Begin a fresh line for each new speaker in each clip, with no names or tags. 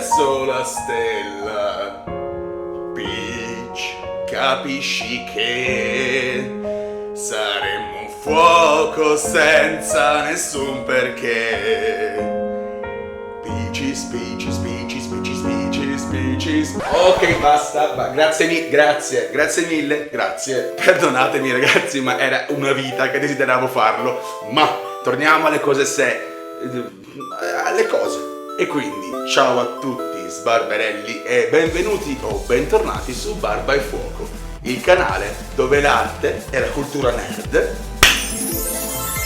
verso la stella. Peach, capisci che saremmo un fuoco senza nessun perché. Peaches, peaches, peaches, peaches, peaches, peaches. Ok, basta, grazie mille, grazie. Perdonatemi ragazzi, ma era una vita che desideravo farlo. Ma torniamo alle cose alle cose. E quindi, ciao a tutti sbarberelli e benvenuti o bentornati su Barba e Fuoco, il canale dove l'arte e la cultura nerd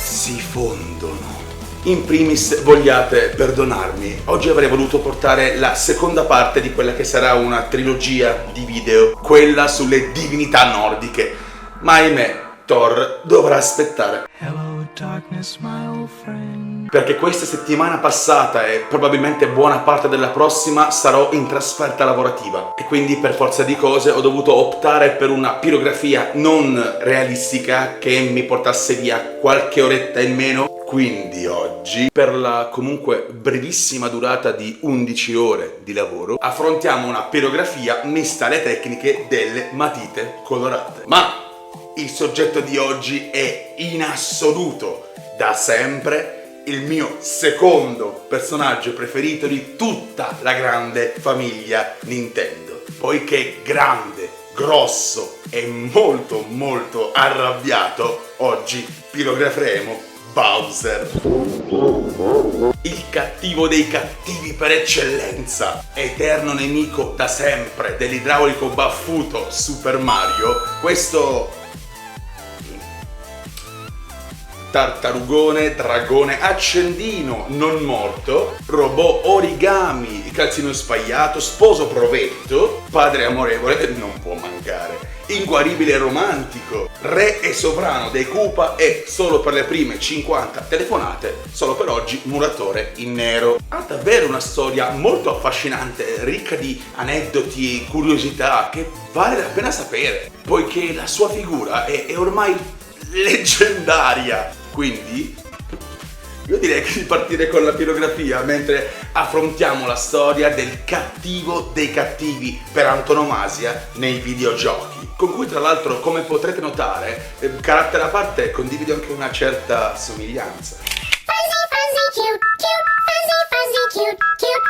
si fondono. In primis vogliate perdonarmi, oggi avrei voluto portare la seconda parte di quella che sarà una trilogia di video, quella sulle divinità nordiche, ma ahimè Thor dovrà aspettare. Hello, darkness, my old friend. Perché questa settimana passata e probabilmente buona parte della prossima sarò in trasferta lavorativa e quindi per forza di cose ho dovuto optare per una pirografia non realistica che mi portasse via qualche oretta in meno. Quindi oggi, per la comunque brevissima durata di 11 ore di lavoro, affrontiamo una pirografia mista alle tecniche delle matite colorate. Ma il soggetto di oggi è in assoluto, da sempre, il mio secondo personaggio preferito di tutta la grande famiglia Nintendo. Poiché grande, grosso e molto molto arrabbiato, oggi pirograferemo Bowser, il cattivo dei cattivi per eccellenza, eterno nemico da sempre dell'idraulico baffuto Super Mario, questo tartarugone, dragone accendino non morto, robot origami, calzino spaiato, sposo provetto, padre amorevole, non può mancare, inguaribile romantico, re e sovrano dei Koopa e, solo per le prime 50 telefonate, solo per oggi muratore in nero. Ha davvero una storia molto affascinante, ricca di aneddoti e curiosità che vale la pena sapere, poiché la sua figura è ormai leggendaria. Quindi io direi di partire con la pirografia mentre affrontiamo la storia del cattivo dei cattivi per antonomasia nei videogiochi, con cui tra l'altro, come potrete notare, carattere a parte, condivido anche una certa somiglianza.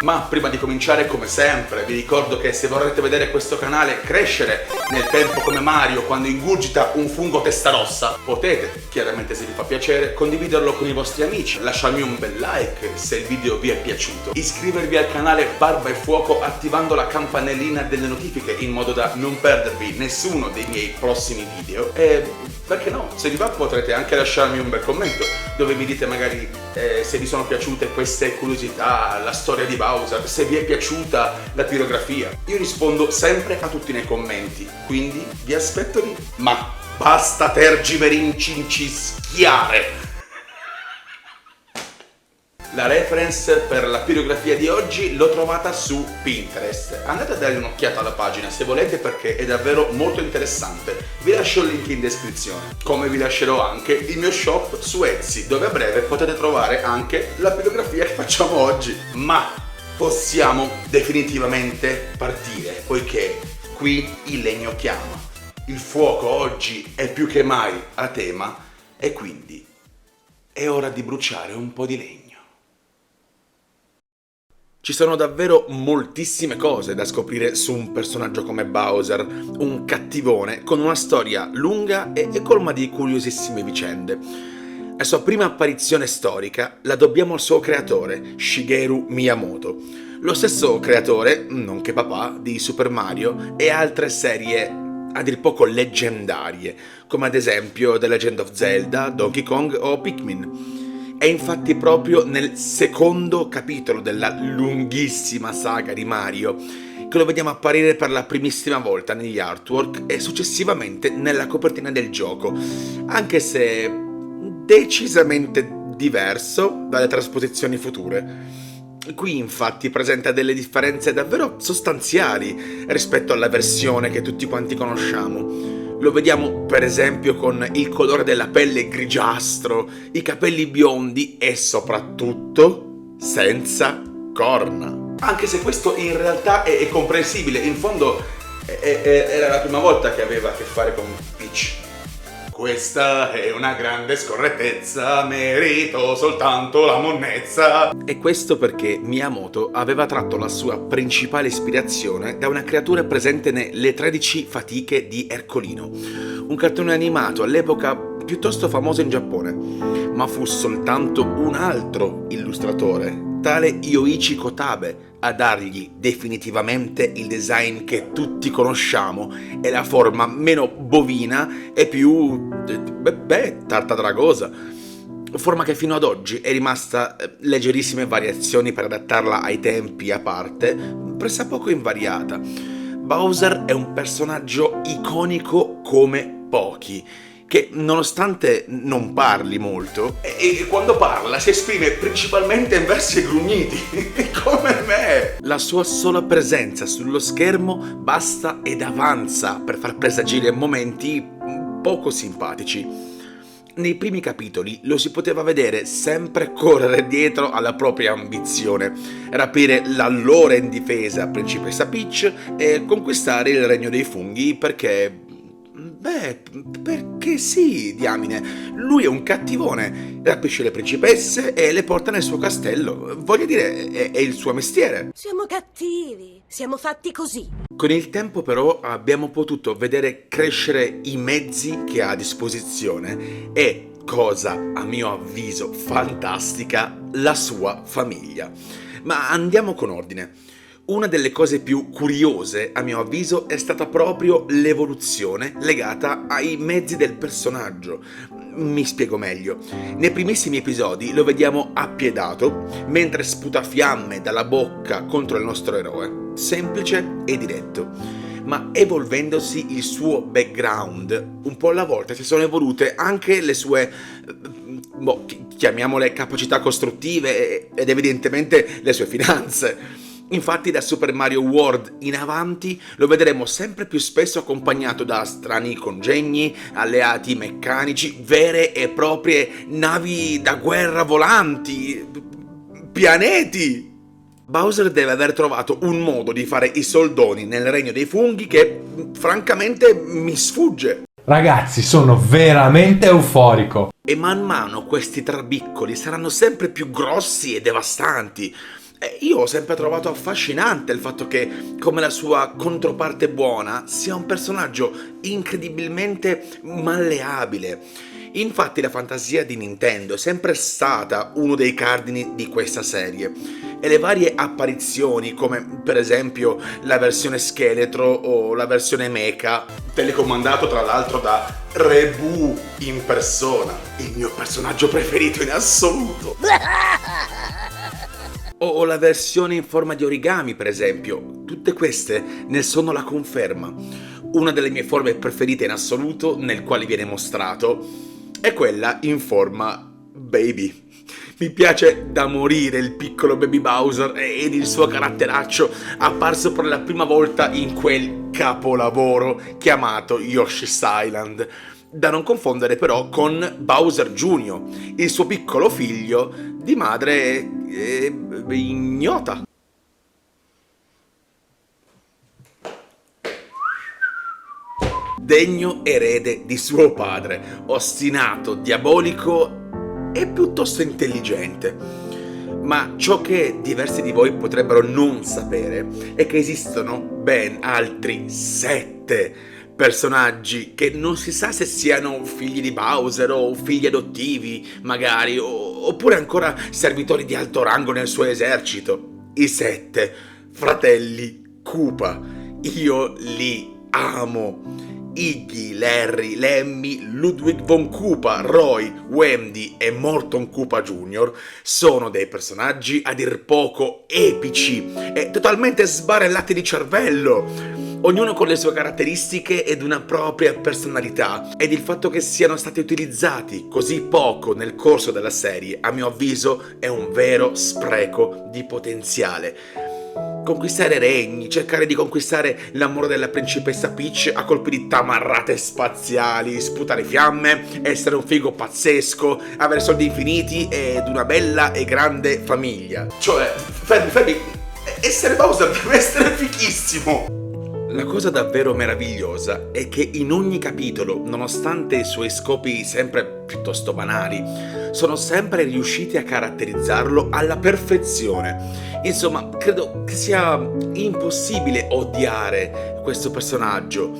Ma prima di cominciare, come sempre, vi ricordo che se vorrete vedere questo canale crescere nel tempo come Mario quando ingurgita un fungo testa rossa, potete, chiaramente se vi fa piacere, condividerlo con i vostri amici, lasciarmi un bel like se il video vi è piaciuto, iscrivervi al canale Barba e Fuoco attivando la campanellina delle notifiche in modo da non perdervi nessuno dei miei prossimi video e, perché no, se vi va potrete anche lasciarmi un bel commento dove mi dite magari se vi sono piaciute queste curiosità, la storia di Bowser, se vi è piaciuta la pirografia. Io rispondo sempre a tutti nei commenti, quindi vi aspetto lì. Ma basta tergiverincincischiare! La reference per la pirografia di oggi l'ho trovata su Pinterest. Andate a dare un'occhiata alla pagina se volete perché è davvero molto interessante. Vi lascio il link in descrizione, come vi lascerò anche il mio shop su Etsy, dove a breve potete trovare anche la pirografia che facciamo oggi. Ma possiamo definitivamente partire, poiché qui il legno chiama. Il fuoco oggi è più che mai a tema e quindi è ora di bruciare un po' di legno. Ci sono davvero moltissime cose da scoprire su un personaggio come Bowser, un cattivone con una storia lunga e colma di curiosissime vicende. La sua prima apparizione storica la dobbiamo al suo creatore, Shigeru Miyamoto, lo stesso creatore, nonché papà, di Super Mario e altre serie a dir poco leggendarie, come ad esempio The Legend of Zelda, Donkey Kong o Pikmin. È infatti proprio nel secondo capitolo della lunghissima saga di Mario che lo vediamo apparire per la primissima volta negli artwork e successivamente nella copertina del gioco, anche se decisamente diverso dalle trasposizioni future. Qui infatti presenta delle differenze davvero sostanziali rispetto alla versione che tutti quanti conosciamo. Lo vediamo per esempio con il colore della pelle grigiastro, i capelli biondi e soprattutto senza corna. Anche se questo in realtà è comprensibile, in fondo era la prima volta che aveva a che fare con Peach. Questa è una grande scorrettezza, merito soltanto la monnezza. E questo perché Miyamoto aveva tratto la sua principale ispirazione da una creatura presente nelle 13 fatiche di Ercolino, un cartone animato all'epoca piuttosto famoso in Giappone, ma fu soltanto un altro illustratore, tale Yoichi Kotabe, a dargli definitivamente il design che tutti conosciamo e la forma meno bovina e più, tartadragosa. Forma che fino ad oggi è rimasta leggerissime variazioni per adattarla ai tempi a parte, pressappoco invariata. Bowser è un personaggio iconico come pochi, che nonostante non parli molto, e quando parla si esprime principalmente in versi grugniti, come me. La sua sola presenza sullo schermo basta ed avanza per far presagire momenti poco simpatici. Nei primi capitoli lo si poteva vedere sempre correre dietro alla propria ambizione, rapire l'allora indifesa principessa Peach e conquistare il regno dei funghi perché sì, diamine, lui è un cattivone, rapisce le principesse e le porta nel suo castello, voglio dire, è il suo mestiere.
Siamo cattivi, siamo fatti così.
Con il tempo però abbiamo potuto vedere crescere i mezzi che ha a disposizione e, cosa a mio avviso fantastica, la sua famiglia. Ma andiamo con ordine. Una delle cose più curiose, a mio avviso, è stata proprio l'evoluzione legata ai mezzi del personaggio. Mi spiego meglio. Nei primissimi episodi lo vediamo appiedato, mentre sputa fiamme dalla bocca contro il nostro eroe. Semplice e diretto. Ma evolvendosi il suo background, un po' alla volta si sono evolute anche le sue, chiamiamole capacità costruttive ed evidentemente le sue finanze. Infatti da Super Mario World in avanti lo vedremo sempre più spesso accompagnato da strani congegni, alleati meccanici, vere e proprie navi da guerra volanti, pianeti. Bowser deve aver trovato un modo di fare i soldoni nel regno dei funghi che francamente mi sfugge.
Ragazzi, sono veramente euforico.
E man mano questi trabiccoli saranno sempre più grossi e devastanti. Io ho sempre trovato affascinante il fatto che, come la sua controparte buona, sia un personaggio incredibilmente malleabile. Infatti la fantasia di Nintendo è sempre stata uno dei cardini di questa serie e le varie apparizioni, come per esempio la versione scheletro o la versione mecha, telecomandato tra l'altro da Rebu in persona, il mio personaggio preferito in assoluto. O la versione in forma di origami, per esempio. Tutte queste ne sono la conferma. Una delle mie forme preferite in assoluto, nel quale viene mostrato, è quella in forma baby. Mi piace da morire il piccolo Baby Bowser ed il suo caratteraccio apparso per la prima volta in quel capolavoro chiamato Yoshi's Island. Da non confondere però con Bowser Jr., il suo piccolo figlio di madre ignota. Degno erede di suo padre, ostinato, diabolico e piuttosto intelligente. Ma ciò che diversi di voi potrebbero non sapere è che esistono ben altri 7 personaggi che non si sa se siano figli di Bowser o figli adottivi, magari, oppure ancora servitori di alto rango nel suo esercito. I 7 fratelli Koopa. Io li amo. Iggy, Larry, Lemmy, Ludwig von Koopa, Roy, Wendy e Morton Koopa Jr. sono dei personaggi a dir poco epici e totalmente sbarellati di cervello, ognuno con le sue caratteristiche ed una propria personalità, ed il fatto che siano stati utilizzati così poco nel corso della serie, a mio avviso, è un vero spreco di potenziale. Conquistare regni, cercare di conquistare l'amore della principessa Peach a colpi di tamarrate spaziali, sputare fiamme, essere un figo pazzesco, avere soldi infiniti ed una bella e grande famiglia. Cioè, fermi, essere Bowser deve essere fichissimo. La cosa davvero meravigliosa è che in ogni capitolo, nonostante i suoi scopi sempre piuttosto banali, sono sempre riusciti a caratterizzarlo alla perfezione. Insomma, credo che sia impossibile odiare questo personaggio.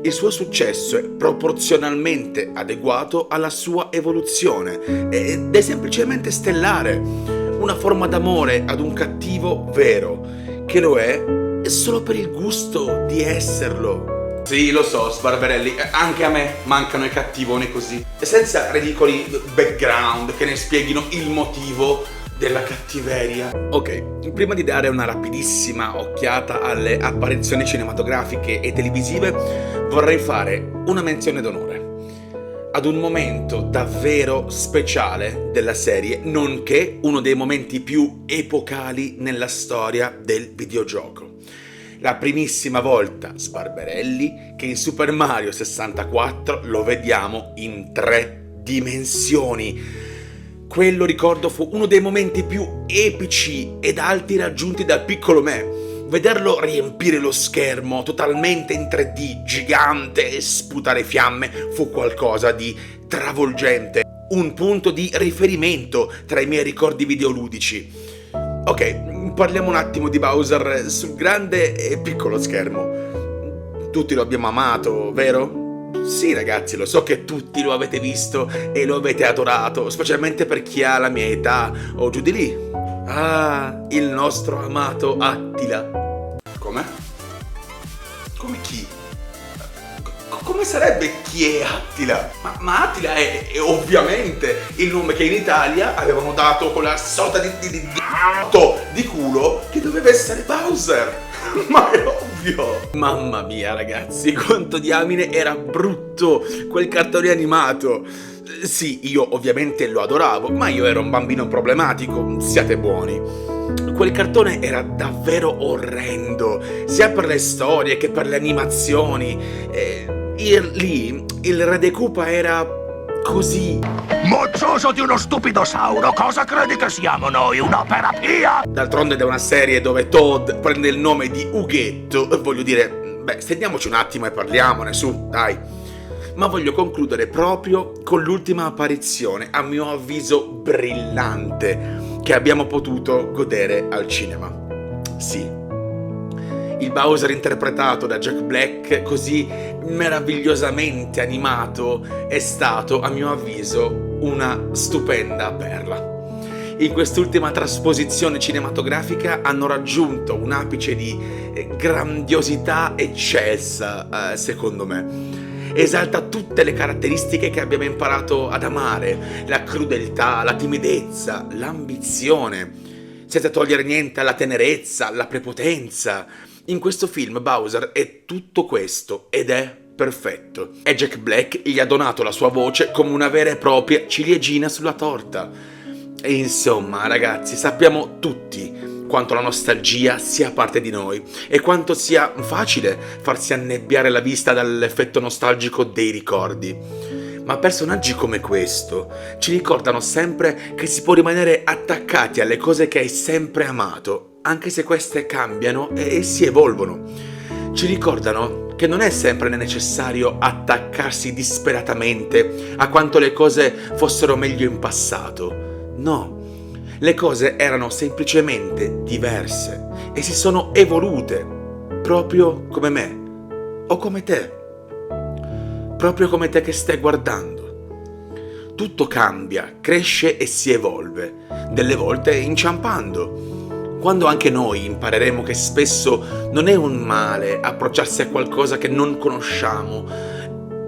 Il suo successo è proporzionalmente adeguato alla sua evoluzione ed è semplicemente stellare. Una forma d'amore ad un cattivo vero, che lo è solo per il gusto di esserlo. Sì, lo so, Sbarbarelli, anche a me mancano i cattivoni così, senza ridicoli background che ne spieghino il motivo della cattiveria. Ok, prima di dare una rapidissima occhiata alle apparizioni cinematografiche e televisive, vorrei fare una menzione d'onore ad un momento davvero speciale della serie, nonché uno dei momenti più epocali nella storia del videogioco. La primissima volta, Sbarbarelli, che in Super Mario 64 lo vediamo in 3 dimensioni. Quello, ricordo, fu uno dei momenti più epici ed alti raggiunti dal piccolo me. Vederlo riempire lo schermo totalmente in 3D, gigante e sputare fiamme fu qualcosa di travolgente. Un punto di riferimento tra i miei ricordi videoludici. Ok, parliamo un attimo di Bowser sul grande e piccolo schermo. Tutti lo abbiamo amato, vero? Sì ragazzi, lo so che tutti lo avete visto e lo avete adorato, specialmente per chi ha la mia età o giù di lì. Ah, il nostro amato Attila. Come? Come chi? Come sarebbe chi è Attila? Ma Attila è ovviamente il nome che in Italia avevano dato con la sorta di culo che doveva essere Bowser. Ma è ovvio. Mamma mia ragazzi, quanto diamine era brutto quel cartone animato. Sì, io ovviamente lo adoravo, ma io ero un bambino problematico, siate buoni. Quel cartone era davvero orrendo, sia per le storie che per le animazioni. Lì il Re dei Koopa era così.
Moccioso di uno stupido sauro, cosa credi che siamo noi, un'opera pia?
D'altronde da una serie dove Toad prende il nome di Ughetto, voglio dire, beh, stendiamoci un attimo e parliamone, su, dai. Ma voglio concludere proprio con l'ultima apparizione, a mio avviso brillante, che abbiamo potuto godere al cinema. Sì, il Bowser interpretato da Jack Black, così meravigliosamente animato, è stato, a mio avviso, una stupenda perla. In quest'ultima trasposizione cinematografica hanno raggiunto un apice di grandiosità eccelsa, secondo me. Esalta tutte le caratteristiche che abbiamo imparato ad amare: la crudeltà, la timidezza, l'ambizione, senza togliere niente alla tenerezza, alla prepotenza. In questo film Bowser è tutto questo ed è perfetto. E Jack Black gli ha donato la sua voce come una vera e propria ciliegina sulla torta. E insomma, ragazzi, sappiamo tutti quanto la nostalgia sia parte di noi e quanto sia facile farsi annebbiare la vista dall'effetto nostalgico dei ricordi. Ma personaggi come questo ci ricordano sempre che si può rimanere attaccati alle cose che hai sempre amato, anche se queste cambiano e si evolvono. Ci ricordano che non è sempre necessario attaccarsi disperatamente a quanto le cose fossero meglio in passato. No. Le cose erano semplicemente diverse e si sono evolute, proprio come me, o come te, proprio come te che stai guardando. Tutto cambia, cresce e si evolve, delle volte inciampando. Quando anche noi impareremo che spesso non è un male approcciarsi a qualcosa che non conosciamo,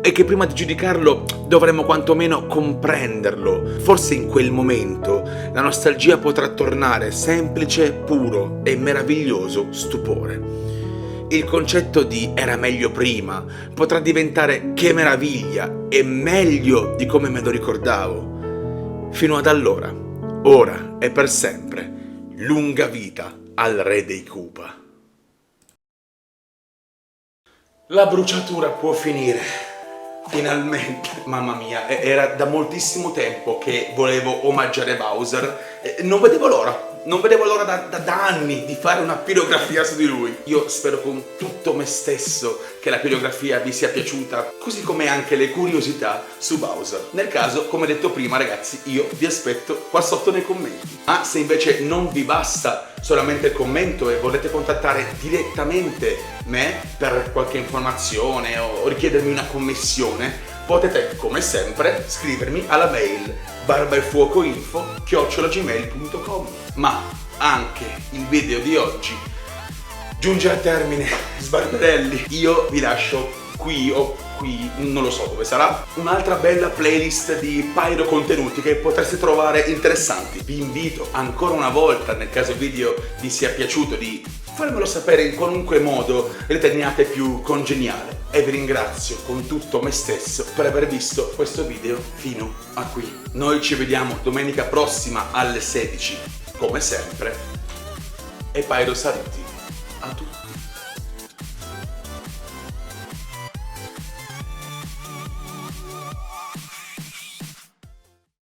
e che prima di giudicarlo dovremmo quantomeno comprenderlo. Forse in quel momento la nostalgia potrà tornare semplice, puro e meraviglioso stupore. Il concetto di era meglio prima potrà diventare che meraviglia e meglio di come me lo ricordavo. Fino ad allora, ora e per sempre, lunga vita al Re dei Koopa. La bruciatura può finire. Finalmente, mamma mia, era da moltissimo tempo che volevo omaggiare Bowser, non vedevo l'ora. Non vedevo l'ora da anni di fare una pirografia su di lui. Io spero con tutto me stesso che la pirografia vi sia piaciuta, così come anche le curiosità su Bowser. Nel caso, come detto prima ragazzi, io vi aspetto qua sotto nei commenti. Ma se invece non vi basta solamente il commento e volete contattare direttamente me per qualche informazione o richiedermi una commissione, potete come sempre scrivermi alla mail barbaefuocoinfo@gmail.com. Ma anche il video di oggi giunge a termine, sbarberelli. Io vi lascio qui o qui, non lo so dove sarà, un'altra bella playlist di pyro contenuti che potreste trovare interessanti. Vi invito ancora una volta, nel caso il video vi sia piaciuto, di farmelo sapere in qualunque modo riteniate più congeniale. E vi ringrazio con tutto me stesso per aver visto questo video fino a qui. Noi ci vediamo domenica prossima alle 16, come sempre. E pyro saluti a tutti.